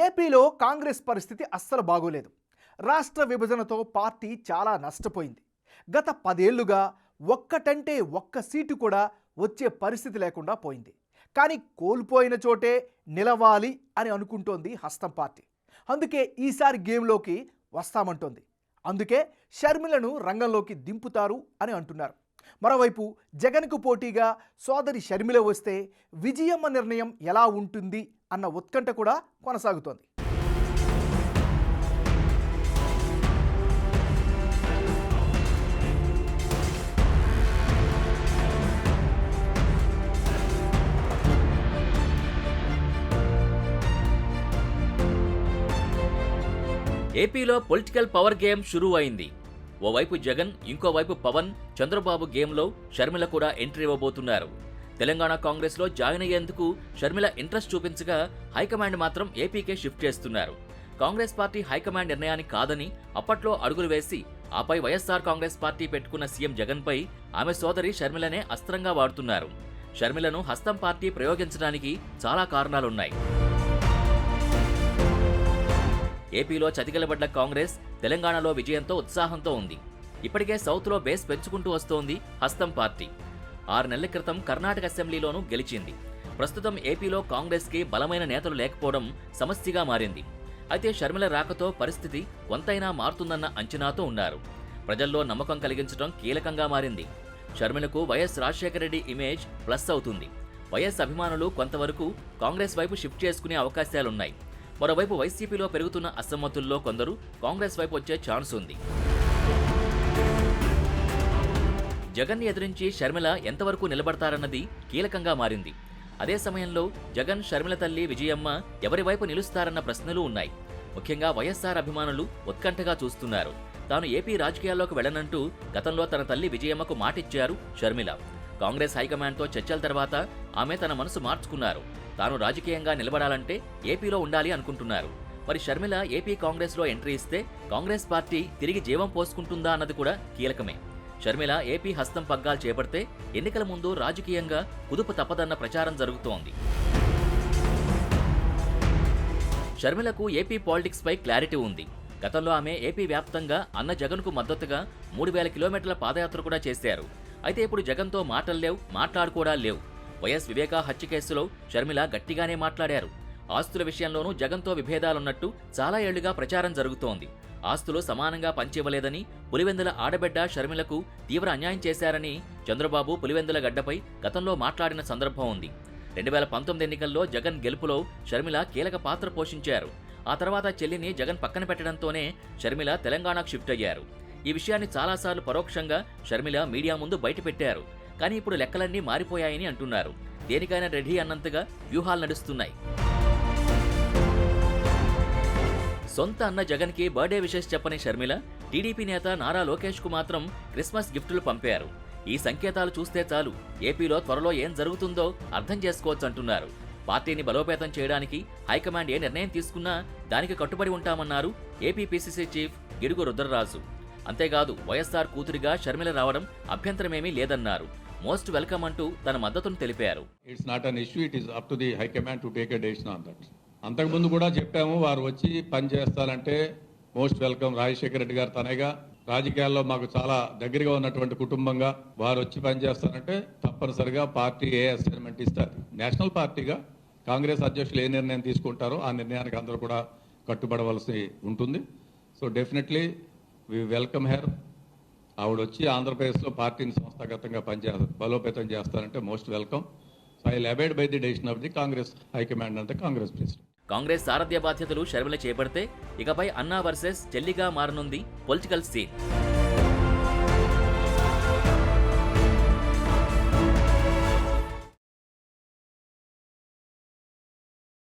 ఏపీలో కాంగ్రెస్ పరిస్థితి అస్సలు బాగోలేదు. రాష్ట్ర విభజనతో పార్టీ చాలా నష్టపోయింది. గత 10 ఏళ్లుగా ఒక్కటంటే ఒక్క సీటు కూడా వచ్చే పరిస్థితి లేకుండా పోయింది. కానీ కోల్పోయిన చోటే నిలవాలి అని అనుకుంటోంది హస్తం పార్టీ. అందుకే ఈసారి గేమ్లోకి వస్తామంటోంది. అందుకే షర్మిలను రంగంలోకి దింపుతారు అని అంటున్నారు. మరోవైపు జగన్కు పోటీగా సోదరి షర్మిల వస్తే విజయమ్మ నిర్ణయం ఎలా ఉంటుంది అన్న ఉత్కంఠ కూడా కొనసాగుతోంది. ఏపీలో పొలిటికల్ పవర్ గేమ్ షురూ అయింది. ఓవైపు జగన్, ఇంకోవైపు పవన్, చంద్రబాబు గేమ్లో షర్మిల కూడా ఎంట్రీ ఇవ్వబోతున్నారు. తెలంగాణ కాంగ్రెస్లో జాయిన్ అయ్యేందుకు షర్మిల ఇంట్రెస్ట్ చూపించగా హైకమాండ్ మాత్రం ఏపీకే షిఫ్ట్ చేస్తున్నారు. కాంగ్రెస్ పార్టీ హైకమాండ్ నిర్ణయాన్ని కాదని అప్పట్లో అడుగులు వేసి ఆపై వైఎస్ఆర్ కాంగ్రెస్ పార్టీ పెట్టుకున్న సీఎం జగన్పై ఆమె సోదరి షర్మిలనే అస్త్రంగా వాడుతున్నారు. షర్మిలను హస్తం పార్టీ ప్రయోగించడానికి చాలా కారణాలున్నాయి. ఏపీలో చతికిలబడ్డ కాంగ్రెస్ తెలంగాణలో విజయంతో ఉత్సాహంతో ఉంది. ఇప్పటికే సౌత్లో బేస్ పెంచుకుంటూ వస్తోంది హస్తం పార్టీ. 6 నెలల క్రితం కర్ణాటక అసెంబ్లీలోనూ గెలిచింది. ప్రస్తుతం ఏపీలో కాంగ్రెస్కి బలమైన నేతలు లేకపోవడం సమస్యగా మారింది. అయితే షర్మిల రాకతో పరిస్థితి కొంతైనా మారుతుందన్న అంచనాతో ఉన్నారు. ప్రజల్లో నమ్మకం కలిగించడం కీలకంగా మారింది. షర్మిలకు YS Rajasekhara Reddy image plus అవుతుంది. వైఎస్ అభిమానులు కొంతవరకు కాంగ్రెస్ వైపు షిఫ్ట్ చేసుకునే అవకాశాలున్నాయి. మరోవైపు వైసీపీలో పెరుగుతున్న అసమ్మతుల్లో కొందరు కాంగ్రెస్ వైపు వచ్చే ఛాన్స్ ఉంది. జగన్ ఎదురించి షర్మిల ఎంతవరకు నిలబడతారన్నది కీలకంగా మారింది. అదే సమయంలో జగన్, షర్మిల తల్లి విజయమ్మ ఎవరి వైపు నిలుస్తారన్న ప్రశ్నలు ఉన్నాయి. ముఖ్యంగా వైఎస్ఆర్ అభిమానులు ఉత్కంఠగా చూస్తున్నారు. తాను ఏపీ రాజకీయాల్లోకి వెళ్లనంటూ గతంలో తన తల్లి విజయమ్మకు మాటిచ్చారు షర్మిల. కాంగ్రెస్ హైకమాండ్తో చర్చల తర్వాత ఆమె తన మనసు మార్చుకున్నారు. తాను రాజకీయంగా నిలబడాలంటే ఏపీలో ఉండాలి అనుకుంటున్నారు. మరి షర్మిల ఏపీ కాంగ్రెస్లో ఎంట్రీ ఇస్తే కాంగ్రెస్ పార్టీ తిరిగి జీవం పోసుకుంటుందా అన్నది కూడా కీలకమే. షర్మిల ఏపీ హస్తం పగ్గాలు చేపడితే ఎన్నికల ముందు రాజకీయంగా కుదుపు తప్పదన్న ప్రచారం జరుగుతోంది. షర్మిలకు ఏపీ పాలిటిక్స్ పై క్లారిటీ ఉంది. గతంలో ఆమె ఏపీ వ్యాప్తంగా అన్న జగన్కు మద్దతుగా 3000 కిలోమీటర్ల పాదయాత్ర కూడా చేశారు. అయితే ఇప్పుడు జగన్తో మాటలు లేవు, మాట్లాడుకోవడాలు లేవు. వైఎస్ వివేకా హత్య కేసులో షర్మిల గట్టిగానే మాట్లాడారు. ఆస్తుల విషయంలోనూ జగన్తో విభేదాలున్నట్టు చాలా ఏళ్లుగా ప్రచారం జరుగుతోంది. ఆస్తులు సమానంగా పంచివ్వలేదని, పులివెందుల ఆడబిడ్డ షర్మిలకు తీవ్ర అన్యాయం చేశారని చంద్రబాబు పులివెందుల గడ్డపై గతంలో మాట్లాడిన సందర్భం ఉంది. 2019 ఎన్నికల్లో జగన్ గెలుపులో షర్మిల కీలక పాత్ర పోషించారు. ఆ తర్వాత చెల్లిని జగన్ పక్కన పెట్టడంతోనే షర్మిల తెలంగాణకు షిఫ్ట్ అయ్యారు. ఈ విషయాన్ని చాలాసార్లు పరోక్షంగా షర్మిల మీడియా ముందు బయటపెట్టారు. కానీ ఇప్పుడు లెక్కలన్నీ మారిపోయాయని అంటున్నారు. దేనికైనా రెడీ అన్నంతగా వ్యూహాలు నడుస్తున్నాయి. సొంత అన్న జగన్కి బర్త్డే విషెస్ చెప్పని షర్మిల టీడీపీ నేత నారా లోకేష్కు మాత్రం క్రిస్మస్ గిఫ్టులు పంపారు. ఈ సంకేతాలు చూస్తే చాలు ఏపీలో త్వరలో ఏం జరుగుతుందో అర్థం చేసుకోవచ్చు అంటున్నారు. పార్టీని బలోపేతం చేయడానికి హైకమాండ్ ఏ నిర్ణయం తీసుకున్నా దానికి కట్టుబడి ఉంటామన్నారు AP PCC chief Gidugu Rudraraju. అంతేకాదు వైఎస్ఆర్ కూతురిగా షర్మిల రావడం అభ్యంతరమేమీ లేదన్నారు. మోస్ట్ వెల్కమ్ అంటూ తన మద్దతును తెలిపారు. It's not an issue, it is up to the high command to take a decision on that. అంతకుముందు కూడా చెప్పాము, వారు వచ్చి పని చేస్తారంటే మోస్ట్ వెల్కమ్. రాజశేఖర రెడ్డి గారు తనగా రాజకీయాల్లో మాకు చాలా దగ్గరగా ఉన్నటువంటి కుటుంబంగా వారు వచ్చి పని చేస్తారంటే తప్పనిసరిగా పార్టీ ఏ అసైన్మెంట్ ఇస్తారు. నేషనల్ పార్టీగా కాంగ్రెస్ అధ్యక్షులు ఏ నిర్ణయం తీసుకుంటారో ఆ నిర్ణయానికి అందరూ కూడా కట్టుబడవలసి ఉంటుంది. So definitely we welcome her. ఆవిడ వచ్చి ఆంధ్రప్రదేశ్లో పార్టీని సంస్థాగతంగా బలోపేతం చేస్తారంటే most welcome. So I will abide by the decision of the Congress high command అంటే కాంగ్రెస్ ప్రెసిడెంట్. కాంగ్రెస్ సారథ్య బాధ్యతలు షర్మిల చేపడితే ఇకపై అన్నా వర్సెస్ చెల్లిగా మారనుంది పొలిటికల్ సీన్.